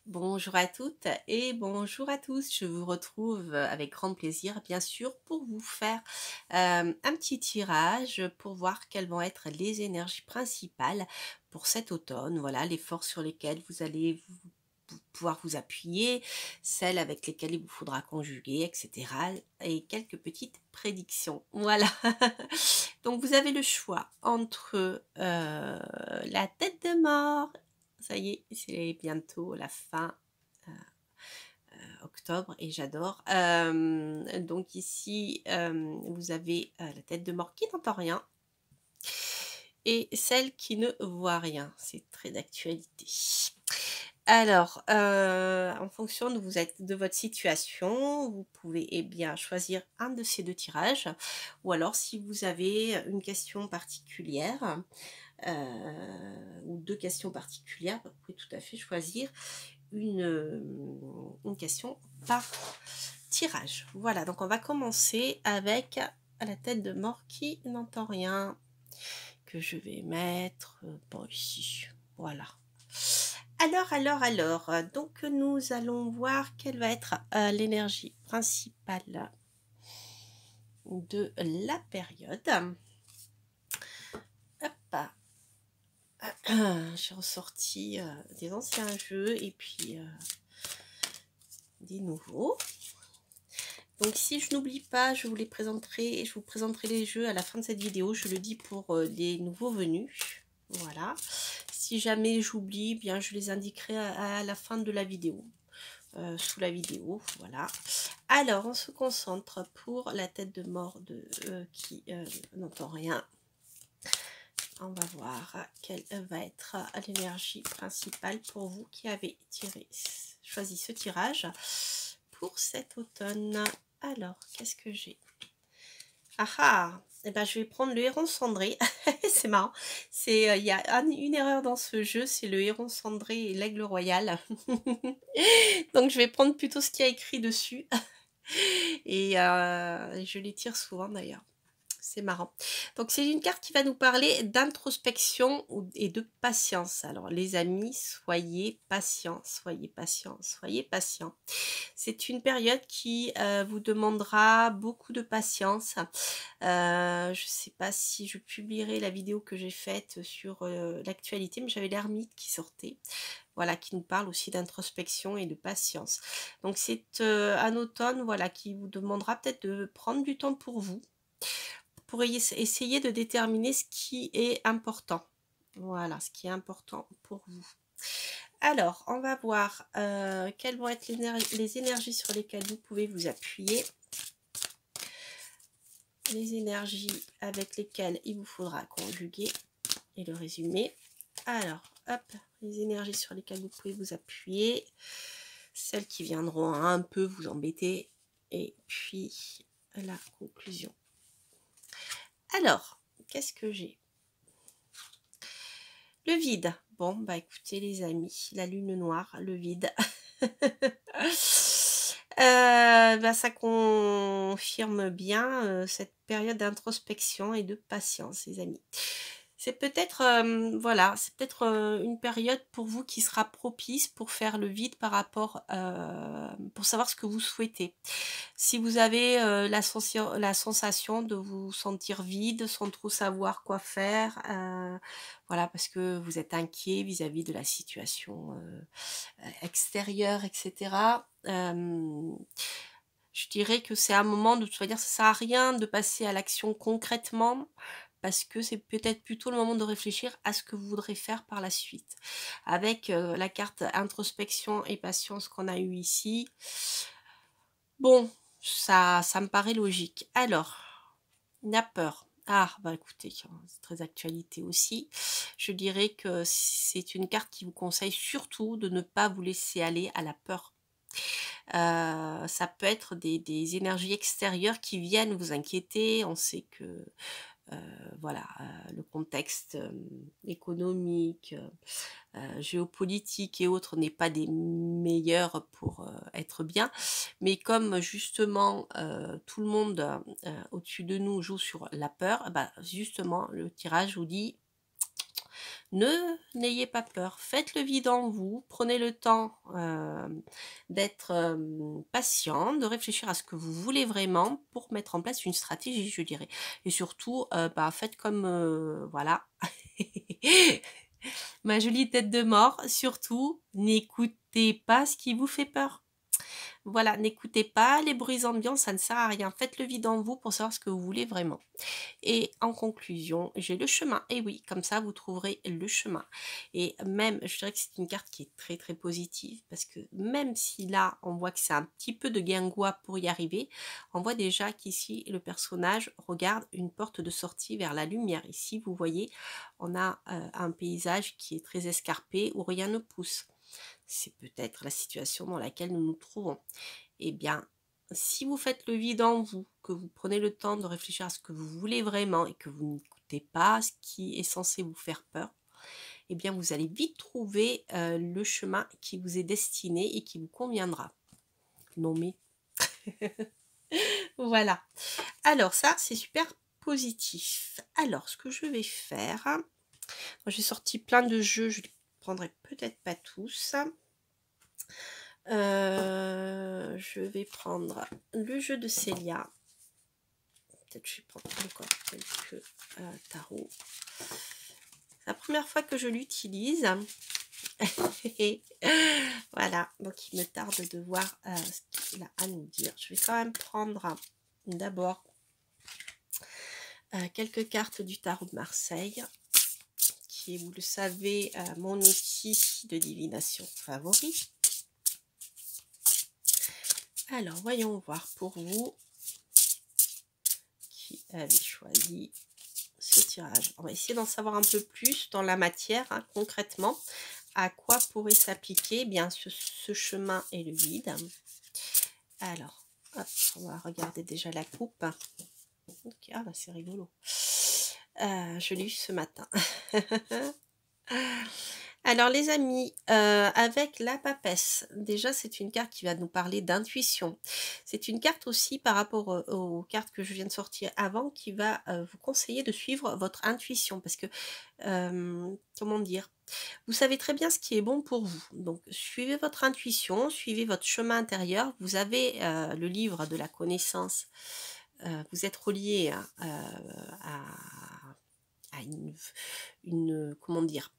Bonjour à toutes et bonjour à tous. Je vous retrouve avec grand plaisir, bien sûr, pour vous faire un petit tirage pour voir quelles vont être les énergies principales pour cet automne. Voilà, les forces sur lesquelles vous allez pouvoir vous appuyer, celles avec lesquelles il vous faudra conjuguer, etc. Et quelques petites prédictions. Voilà. Donc vous avez le choix entre la tête de mort. Ça y est, c'est bientôt la fin octobre et j'adore. Donc ici, vous avez la tête de mort qui n'entend rien et celle qui ne voit rien. C'est très d'actualité. Alors, en fonction de votre situation, vous pouvez bien choisir un de ces deux tirages, ou alors si vous avez une question particulière, ou deux questions particulières, vous pouvez tout à fait choisir une question par tirage. Voilà, donc on va commencer avec la tête de mort qui n'entend rien, que je vais mettre ici. Voilà. Alors, donc nous allons voir quelle va être l'énergie principale de la période. Hop. J'ai ressorti des anciens jeux et puis des nouveaux. Donc si je n'oublie pas, je vous présenterai les jeux à la fin de cette vidéo. Je le dis pour les nouveaux venus. Voilà. Si jamais j'oublie, bien je les indiquerai à la fin de la vidéo. Sous la vidéo, voilà. Alors, on se concentre pour la tête de mort qui n'entend rien. On va voir quelle va être l'énergie principale pour vous qui avez choisi ce tirage pour cet automne. Alors, qu'est-ce que j'ai? Ah, eh ben, je vais prendre le héron cendré. C'est marrant. Il y a une erreur dans ce jeu, c'est le héron cendré et l'aigle royal. Donc, je vais prendre plutôt ce qu'il y a écrit dessus. Et je les tire souvent d'ailleurs. C'est marrant. Donc c'est une carte qui va nous parler d'introspection et de patience. Alors les amis, soyez patients, soyez patients, soyez patients. C'est une période qui vous demandera beaucoup de patience. Je ne sais pas si je publierai la vidéo que j'ai faite sur l'actualité, mais j'avais l'ermite qui sortait. Voilà, qui nous parle aussi d'introspection et de patience. Donc c'est un automne, voilà, qui vous demandera peut-être de prendre du temps pour vous, pour essayer de déterminer ce qui est important. Voilà, ce qui est important pour vous. Alors, on va voir quelles vont être les énergies sur lesquelles vous pouvez vous appuyer. Les énergies avec lesquelles il vous faudra conjuguer et le résumé. Alors, hop, les énergies sur lesquelles vous pouvez vous appuyer. Celles qui viendront un peu vous embêter. Et puis, la conclusion. Alors, qu'est-ce que j'ai? Le vide. Bon, bah écoutez les amis, la lune noire, le vide. Ça confirme bien cette période d'introspection et de patience, les amis. C'est peut-être voilà, c'est peut-être une période pour vous qui sera propice pour faire le vide par rapport, pour savoir ce que vous souhaitez. Si vous avez la sensation de vous sentir vide, sans trop savoir quoi faire, voilà, parce que vous êtes inquiet vis-à-vis de la situation extérieure, etc. Je dirais que c'est un moment de toute manière, ça sert à rien de passer à l'action concrètement, parce que c'est peut-être plutôt le moment de réfléchir à ce que vous voudrez faire par la suite. Avec la carte introspection et patience qu'on a eu ici, bon, ça me paraît logique. Alors, la peur. Ah, bah écoutez, c'est très actualité aussi. Je dirais que c'est une carte qui vous conseille surtout de ne pas vous laisser aller à la peur. Ça peut être des énergies extérieures qui viennent vous inquiéter. On sait que voilà, le contexte économique, géopolitique et autres n'est pas des meilleurs pour être bien. Mais comme justement tout le monde au-dessus de nous joue sur la peur, bah, justement le tirage vous dit N'ayez pas peur, faites le vide en vous, prenez le temps d'être patient, de réfléchir à ce que vous voulez vraiment pour mettre en place une stratégie, je dirais. Et surtout, faites comme, voilà, ma jolie tête de mort, surtout, n'écoutez pas ce qui vous fait peur. Voilà, n'écoutez pas les bruits ambiants, ça ne sert à rien. Faites le vide en vous pour savoir ce que vous voulez vraiment. Et en conclusion, j'ai le chemin. Et oui, comme ça, vous trouverez le chemin. Et même, je dirais que c'est une carte qui est très très positive parce que même si là, on voit que c'est un petit peu de guingois pour y arriver, on voit déjà qu'ici, le personnage regarde une porte de sortie vers la lumière. Ici, vous voyez, on a un paysage qui est très escarpé où rien ne pousse. C'est peut-être la situation dans laquelle nous nous trouvons. Eh bien, si vous faites le vide en vous, que vous prenez le temps de réfléchir à ce que vous voulez vraiment et que vous n'écoutez pas ce qui est censé vous faire peur, eh bien, vous allez vite trouver le chemin qui vous est destiné et qui vous conviendra. Non mais, voilà. Alors ça, c'est super positif. Alors, ce que je vais faire, j'ai sorti plein de jeux, je les prendrai peut-être pas tous. Je vais prendre le jeu de Célia. Peut-être je vais prendre encore quelques tarots. C'est la première fois que je l'utilise. Voilà, donc il me tarde de voir ce qu'il a à nous dire. Je vais quand même prendre d'abord quelques cartes du tarot de Marseille, qui est, vous le savez, mon outil de divination favori. Alors, voyons voir pour vous qui avez choisi ce tirage. On va essayer d'en savoir un peu plus dans la matière, hein, concrètement. À quoi pourrait s'appliquer bien ce chemin et le vide. Alors, hop, on va regarder déjà la coupe. Okay, ah bah c'est rigolo. Je l'ai eu ce matin. Alors les amis, avec la papesse, déjà c'est une carte qui va nous parler d'intuition. C'est une carte aussi par rapport aux cartes que je viens de sortir avant qui va vous conseiller de suivre votre intuition parce que, comment dire, vous savez très bien ce qui est bon pour vous. Donc suivez votre intuition, suivez votre chemin intérieur. Vous avez le livre de la connaissance, vous êtes relié à comment dire,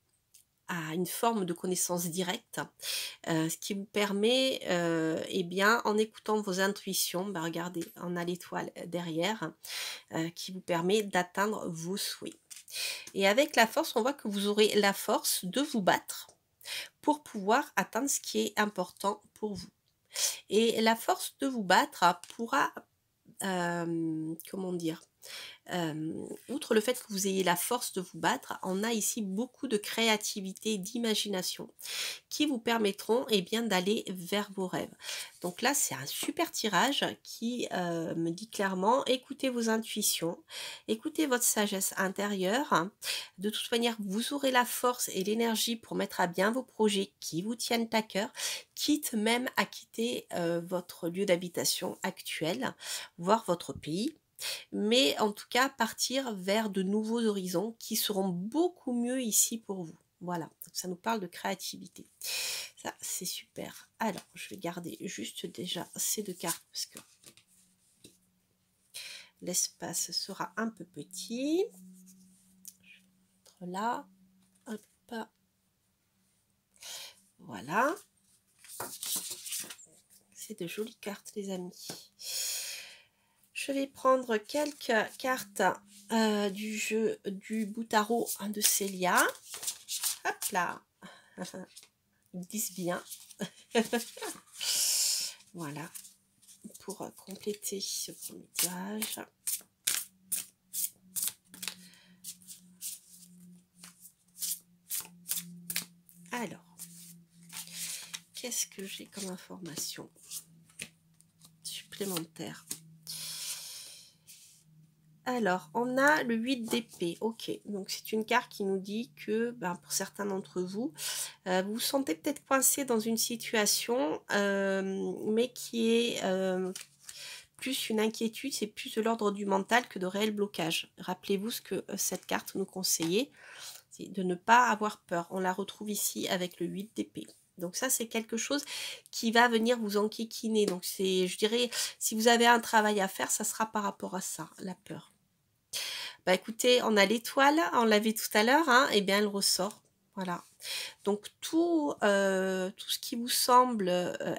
à une forme de connaissance directe, ce qui vous permet, eh bien, en écoutant vos intuitions, regardez, on a l'étoile derrière, qui vous permet d'atteindre vos souhaits. Et avec la force, on voit que vous aurez la force de vous battre pour pouvoir atteindre ce qui est important pour vous. Et la force de vous battre pourra, comment dire, outre le fait que vous ayez la force de vous battre, on a ici beaucoup de créativité et d'imagination qui vous permettront bien d'aller vers vos rêves. Donc là, c'est un super tirage qui me dit clairement, écoutez vos intuitions, écoutez votre sagesse intérieure. De toute manière, vous aurez la force et l'énergie pour mettre à bien vos projets qui vous tiennent à cœur, quitte même à quitter votre lieu d'habitation actuel, voire votre pays. Mais en tout cas, partir vers de nouveaux horizons qui seront beaucoup mieux ici pour vous. Voilà, donc ça nous parle de créativité. Ça, c'est super. Alors, je vais garder juste déjà ces deux cartes parce que l'espace sera un peu petit. Je vais mettre là. Hop. Voilà. C'est de jolies cartes, les amis. Je vais prendre quelques cartes du jeu du Boutaro de Célia. Hop là. Ils disent bien. Voilà. Pour compléter ce premier tirage. Alors, qu'est-ce que j'ai comme information supplémentaire? Alors, on a le 8 d'épée. Ok, donc c'est une carte qui nous dit que pour certains d'entre vous, vous vous sentez peut-être coincé dans une situation, mais qui est plus une inquiétude, c'est plus de l'ordre du mental que de réel blocage. Rappelez-vous ce que cette carte nous conseillait. c'est de ne pas avoir peur. On la retrouve ici avec le 8 d'épée. Donc ça, c'est quelque chose qui va venir vous enquiquiner. Donc c'est, je dirais, si vous avez un travail à faire, ça sera par rapport à ça, la peur. Bah écoutez, on a l'étoile, on l'a vu tout à l'heure, hein, et bien elle ressort. Voilà. Donc tout ce qui vous semble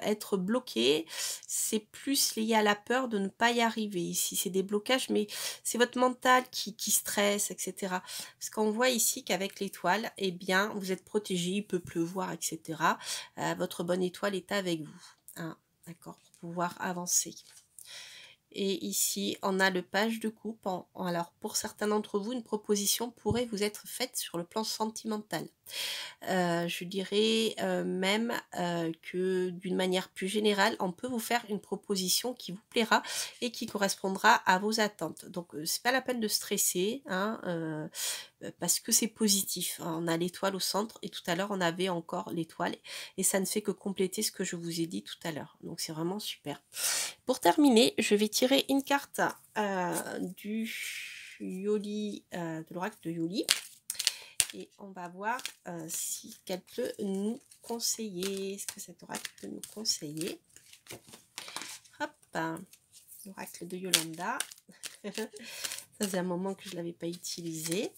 être bloqué, c'est plus lié à la peur de ne pas y arriver. Ici, c'est des blocages, mais c'est votre mental qui stresse, etc. Parce qu'on voit ici qu'avec l'étoile, eh bien, vous êtes protégé, il peut pleuvoir, etc. Votre bonne étoile est avec vous. Hein, d'accord, pour pouvoir avancer. Et ici, on a le page de coupe. Alors, pour certains d'entre vous, une proposition pourrait vous être faite sur le plan sentimental. Je dirais même que d'une manière plus générale, on peut vous faire une proposition qui vous plaira et qui correspondra à vos attentes. Donc, c'est pas la peine de stresser, hein, parce que c'est positif. On a l'étoile au centre et tout à l'heure, on avait encore l'étoile et ça ne fait que compléter ce que je vous ai dit tout à l'heure. Donc, c'est vraiment super. Pour terminer, je vais tirer une carte du Yoli, de l'oracle de Yoli. Et on va voir si qu'elle peut nous conseiller. Est-ce que cet oracle peut nous conseiller? Hop, l'oracle de Yolanda. Ça faisait un moment que je ne l'avais pas utilisé.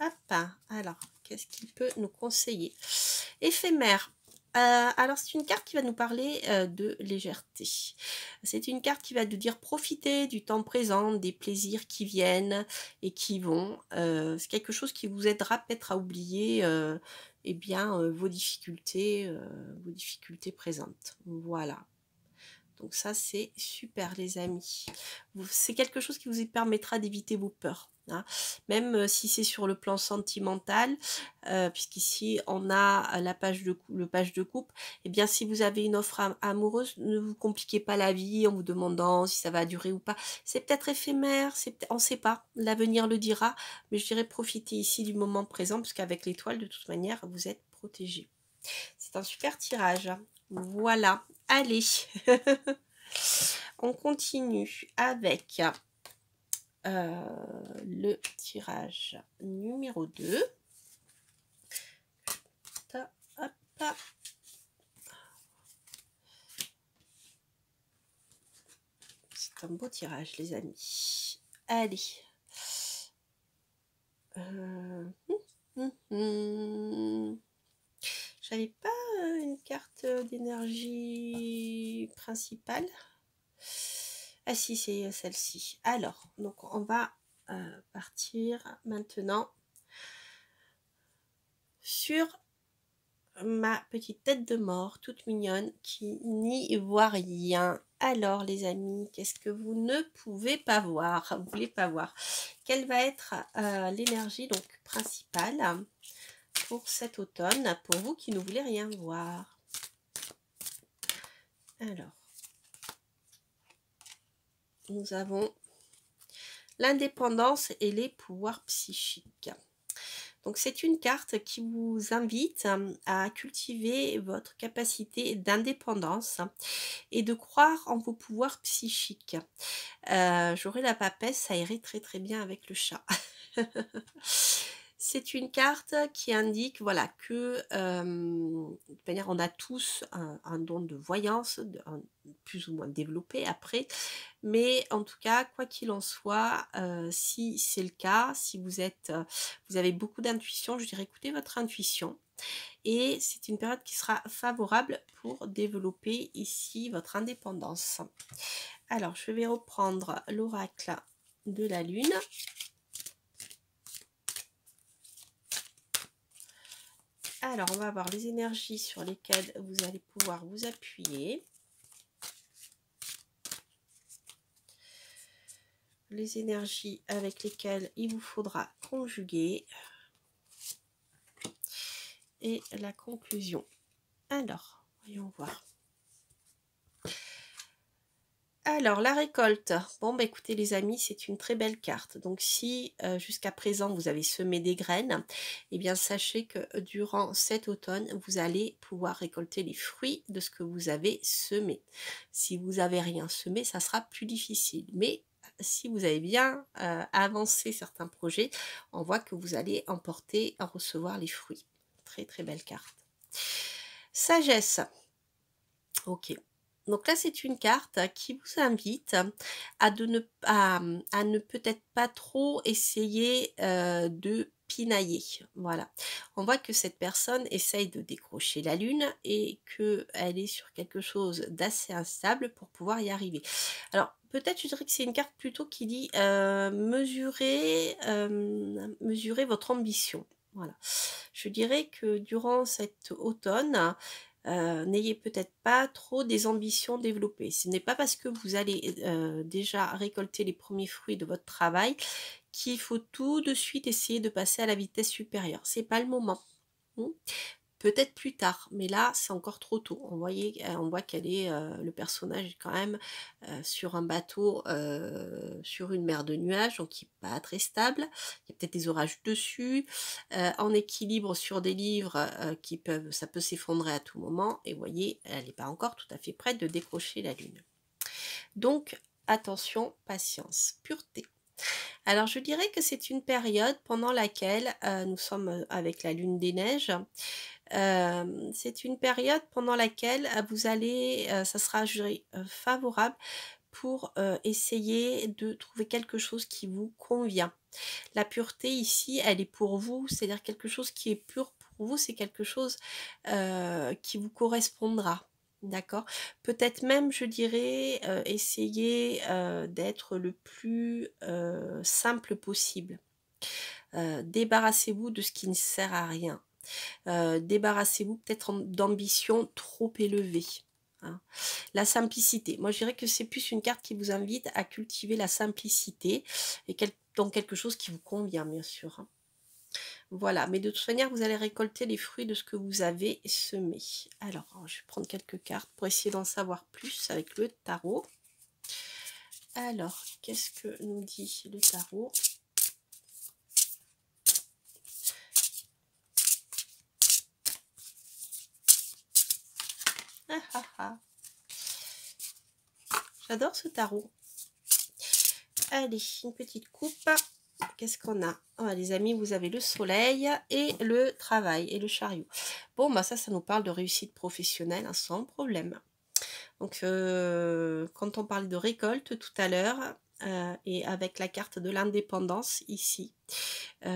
Hop, alors, qu'est-ce qu'il peut nous conseiller? Éphémère. Alors, c'est une carte qui va nous parler de légèreté. C'est une carte qui va nous dire profiter du temps présent, des plaisirs qui viennent et qui vont. C'est quelque chose qui vous aidera peut-être à oublier eh bien, vos difficultés présentes. Voilà. Donc ça, c'est super, les amis. C'est quelque chose qui vous permettra d'éviter vos peurs. Hein. Même si c'est sur le plan sentimental, puisqu'ici, on a le page de coupe. Eh bien, si vous avez une offre amoureuse, ne vous compliquez pas la vie en vous demandant si ça va durer ou pas. C'est peut-être éphémère, on ne sait pas. L'avenir le dira. Mais je dirais profitez ici du moment présent, parce qu'avec l'étoile, de toute manière, vous êtes protégé. C'est un super tirage. Voilà. Allez, on continue avec le tirage numéro 2. Hop. C'est un beau tirage, les amis. Allez. J'avais pas une carte d'énergie principale. Ah si, c'est celle-ci. Alors, donc on va partir maintenant sur ma petite tête de mort toute mignonne qui n'y voit rien. Alors les amis, qu'est-ce que vous ne pouvez pas voir? Vous voulez pas voir? Quelle va être l'énergie donc principale pour cet automne, pour vous qui ne voulez rien voir? Alors, nous avons l'indépendance et les pouvoirs psychiques. Donc c'est une carte qui vous invite à cultiver votre capacité d'indépendance et de croire en vos pouvoirs psychiques. J'aurai la papesse, ça irait très très bien avec le chat. C'est une carte qui indique voilà, que de toute manière, on a tous un don de voyance, plus ou moins développé après. Mais en tout cas, quoi qu'il en soit, si c'est le cas, si vous avez beaucoup d'intuition, je dirais écoutez votre intuition. Et c'est une période qui sera favorable pour développer ici votre indépendance. Alors, je vais reprendre l'oracle de la Lune. Alors, on va voir les énergies sur lesquelles vous allez pouvoir vous appuyer. Les énergies avec lesquelles il vous faudra conjuguer. Et la conclusion. Alors, voyons voir. Alors, la récolte. Bon, bah écoutez les amis, c'est une très belle carte. Donc, si jusqu'à présent, vous avez semé des graines, eh bien, sachez que durant cet automne, vous allez pouvoir récolter les fruits de ce que vous avez semé. Si vous n'avez rien semé, ça sera plus difficile. Mais si vous avez bien avancé certains projets, on voit que vous allez en recevoir les fruits. Très très belle carte. Sagesse. Ok. Donc là, c'est une carte qui vous invite à ne peut-être pas trop essayer de pinailler. Voilà. On voit que cette personne essaye de décrocher la lune et qu'elle est sur quelque chose d'assez instable pour pouvoir y arriver. Alors, peut-être je dirais que c'est une carte plutôt qui dit mesurer votre ambition. Voilà. Je dirais que durant cet automne, n'ayez peut-être pas trop des ambitions développées. Ce n'est pas parce que vous allez déjà récolter les premiers fruits de votre travail qu'il faut tout de suite essayer de passer à la vitesse supérieure. C'est pas le moment. Peut-être plus tard, mais là c'est encore trop tôt. On voit qu'elle est, le personnage est quand même sur un bateau, sur une mer de nuages, donc qui n'est pas très stable. Il y a peut-être des orages dessus, en équilibre sur des livres ça peut s'effondrer à tout moment. Et vous voyez, elle n'est pas encore tout à fait prête de décrocher la lune. Donc attention, patience, pureté. Alors je dirais que c'est une période pendant laquelle nous sommes avec la lune des neiges. C'est une période pendant laquelle vous allez, ça sera, je dirais, favorable pour essayer de trouver quelque chose qui vous convient. La pureté ici, elle est pour vous, c'est-à-dire quelque chose qui est pur pour vous, c'est quelque chose qui vous correspondra. D'accord? Peut-être même, je dirais, essayer d'être le plus simple possible. Débarrassez-vous de ce qui ne sert à rien. Débarrassez-vous peut-être d'ambitions trop élevées. Hein. La simplicité. Moi, je dirais que c'est plus une carte qui vous invite à cultiver la simplicité et dans quelque chose qui vous convient, bien sûr. Hein. Voilà, mais de toute manière, vous allez récolter les fruits de ce que vous avez semé. Alors, je vais prendre quelques cartes pour essayer d'en savoir plus avec le tarot. Alors, qu'est-ce que nous dit le tarot ? Ah, ah, ah. J'adore ce tarot. Allez, une petite coupe. Qu'est-ce qu'on a? Oh, les amis, vous avez le soleil et le travail et le chariot. Bon, bah ça nous parle de réussite professionnelle, hein, sans problème. Donc, quand on parlait de récolte tout à l'heure, et avec la carte de l'indépendance ici,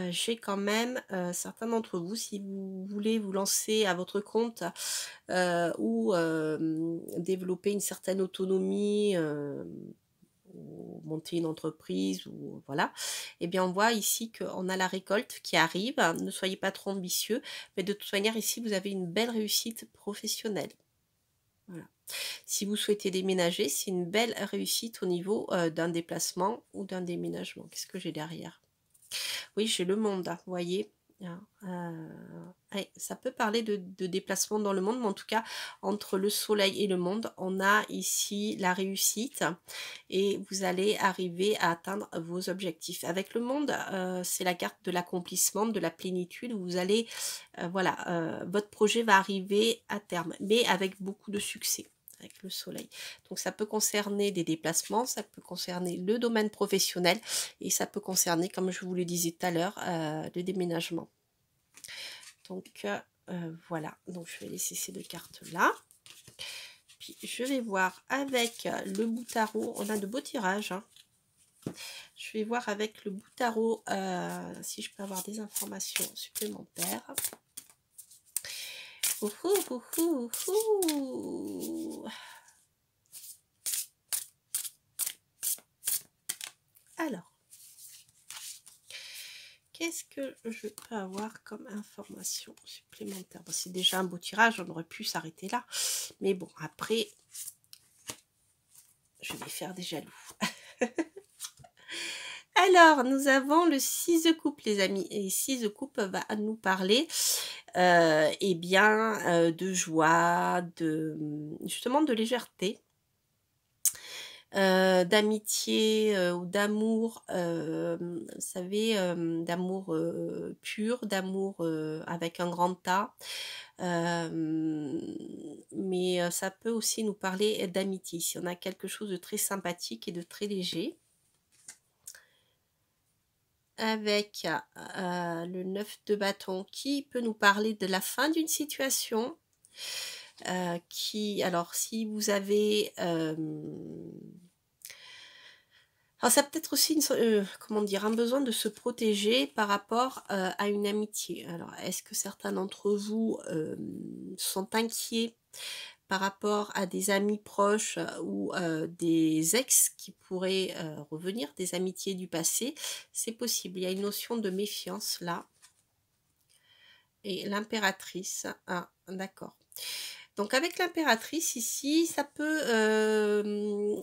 j'ai quand même certains d'entre vous, si vous voulez vous lancer à votre compte ou développer une certaine autonomie, ou monter une entreprise, ou voilà, et bien on voit ici qu'on a la récolte qui arrive. Ne soyez pas trop ambitieux, mais de toute manière ici vous avez une belle réussite professionnelle. Voilà. Si vous souhaitez déménager, c'est une belle réussite au niveau d'un déplacement ou d'un déménagement. Qu'est-ce que j'ai derrière? Oui, j'ai le monde, hein, vous voyez. Ouais, ça peut parler de déplacement dans le monde, mais en tout cas, entre le soleil et le monde, on a ici la réussite et vous allez arriver à atteindre vos objectifs. Avec le monde, c'est la carte de l'accomplissement, de la plénitude, où vous allez, voilà, votre projet va arriver à terme, mais avec beaucoup de succès. Avec le soleil. Donc ça peut concerner des déplacements, ça peut concerner le domaine professionnel et ça peut concerner, comme je vous le disais tout à l'heure, le déménagement. Donc voilà, donc je vais laisser ces deux cartes là. Puis je vais voir avec le bout tarot, on a de beaux tirages. Hein. Je vais voir avec le bout tarot si je peux avoir des informations supplémentaires. Alors, qu'est-ce que je peux avoir comme information supplémentaire? Bon, c'est déjà un beau tirage, on aurait pu s'arrêter là. Mais bon, après, je vais faire des jaloux. Alors, nous avons le 6 de coupe, les amis. Et 6 de coupe va nous parler eh bien, de joie, justement de légèreté. D'amitié ou d'amour, vous savez, d'amour pur, d'amour avec un grand A. Mais ça peut aussi nous parler d'amitié. Si on a quelque chose de très sympathique et de très léger. avec le 9 de bâton qui peut nous parler de la fin d'une situation. Alors si vous avez... alors ça peut être aussi comment dire, un besoin de se protéger par rapport à une amitié. Alors est-ce que certains d'entre vous sont inquiets par rapport à des amis proches ou des ex qui pourraient revenir, des amitiés du passé? C'est possible, il y a une notion de méfiance là. Et l'impératrice, ah d'accord. Donc avec l'impératrice ici, ça peut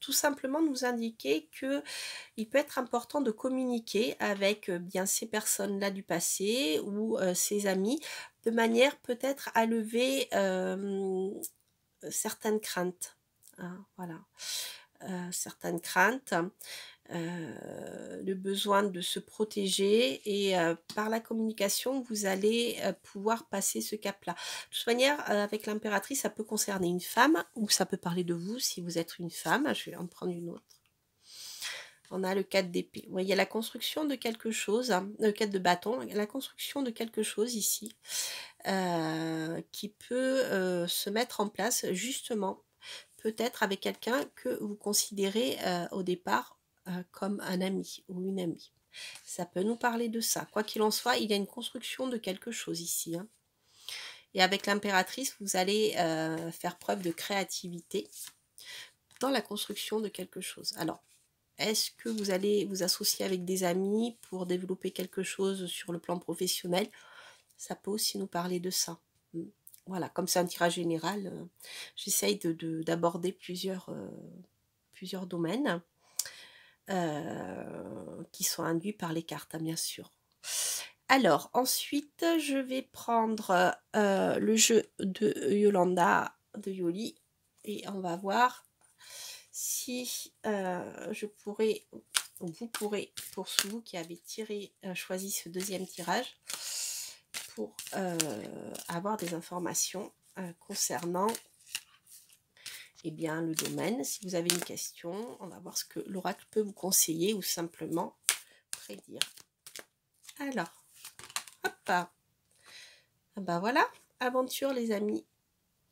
tout simplement nous indiquer que il peut être important de communiquer avec bien ces personnes-là du passé ou ses amis, de manière peut-être à lever certaines craintes. Hein, voilà. Certaines craintes, le besoin de se protéger et par la communication, vous allez pouvoir passer ce cap-là. De toute manière, avec l'impératrice, ça peut concerner une femme ou ça peut parler de vous si vous êtes une femme. Je vais en prendre une autre. On a le 4 d'épée. Vous voyez la construction de quelque chose, hein, le 4 de bâton, la construction de quelque chose ici qui peut se mettre en place justement peut-être avec quelqu'un que vous considérez au départ comme un ami ou une amie. Ça peut nous parler de ça. Quoi qu'il en soit, il y a une construction de quelque chose ici. Hein. Et avec l'impératrice, vous allez faire preuve de créativité dans la construction de quelque chose. Alors, est-ce que vous allez vous associer avec des amis pour développer quelque chose sur le plan professionnel? Ça peut aussi nous parler de ça. Voilà, comme c'est un tirage général, j'essaye d'aborder plusieurs domaines qui sont induits par les cartes, hein, bien sûr. Alors, ensuite, je vais prendre le jeu de Yolanda, de Yoli, et on va voir si je pourrais, vous pourrez, pour vous qui avez choisi ce deuxième tirage, pour avoir des informations concernant bien, le domaine. Si vous avez une question, on va voir ce que l'oracle peut vous conseiller ou simplement prédire. Alors, hop, ah ben voilà, aventure les amis.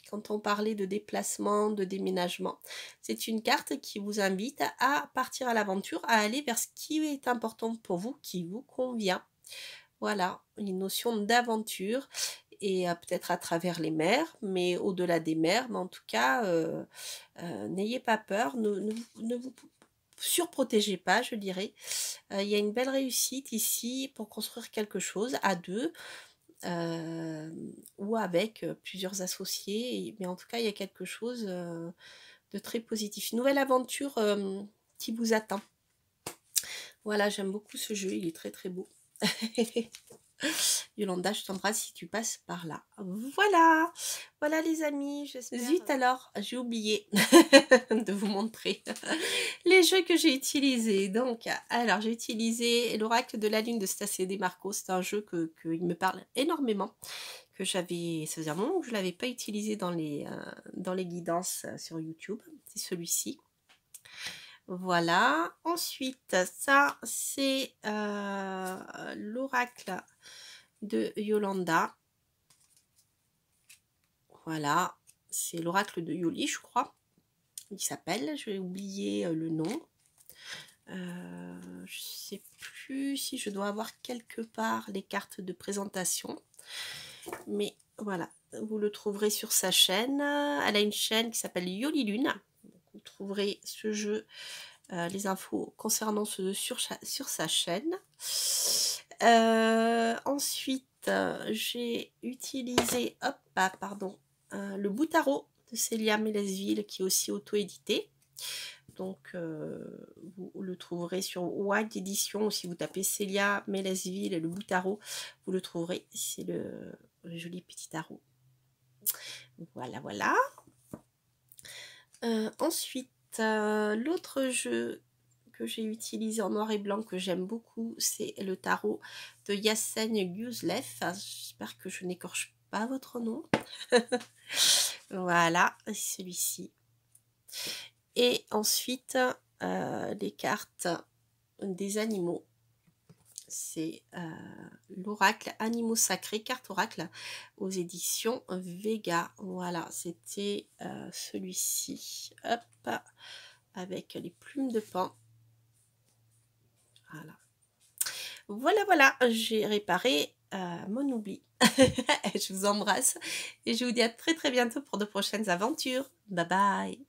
Quand on parlait de déplacement, de déménagement, c'est une carte qui vous invite à partir à l'aventure, à aller vers ce qui est important pour vous, qui vous convient. Voilà, une notion d'aventure et peut-être à travers les mers, mais au-delà des mers, mais en tout cas, n'ayez pas peur, ne vous surprotégez pas, je dirais. Il y a une belle réussite ici pour construire quelque chose à deux ou avec plusieurs associés, mais en tout cas, il y a quelque chose de très positif. Une nouvelle aventure qui vous attend. Voilà, j'aime beaucoup ce jeu, il est très très beau. Yolanda, je t'embrasse si tu passes par là. Voilà, voilà les amis, j'espère. Zut alors, j'ai oublié de vous montrer les jeux que j'ai utilisés. Donc, alors j'ai utilisé l'oracle de la lune de Stacey Demarco. C'est un jeu il me parle énormément, que ça faisait un moment que je ne l'avais pas utilisé dans les guidances sur YouTube. C'est celui-ci. Voilà. Ensuite, ça, c'est l'oracle de Yolanda. Voilà. C'est l'oracle de Yoli, je crois. Il s'appelle. Je vais oublier le nom. Je ne sais plus si je dois avoir quelque part les cartes de présentation. Mais voilà. Vous le trouverez sur sa chaîne. Elle a une chaîne qui s'appelle Yoli Lune. Vous trouverez ce jeu, les infos concernant ce jeu sur sa chaîne. Ensuite, j'ai utilisé le Boutaro de Célia Mélesville qui est aussi auto-édité. Donc, vous le trouverez sur Wild Edition ou si vous tapez Célia Mélesville et le Boutaro, vous le trouverez. C'est le joli petit tarot. Voilà, voilà. Ensuite, l'autre jeu que j'ai utilisé en noir et blanc que j'aime beaucoup, c'est le tarot de Yassen Guzlev. J'espère que je n'écorche pas votre nom. Voilà, celui-ci. Et ensuite, les cartes des animaux. C'est l'oracle Animaux Sacrés, carte oracle aux éditions Vega. Voilà, c'était celui-ci. Hop, avec les plumes de pan. Voilà. Voilà, voilà, j'ai réparé mon oubli. Je vous embrasse et je vous dis à très très bientôt pour de prochaines aventures. Bye bye.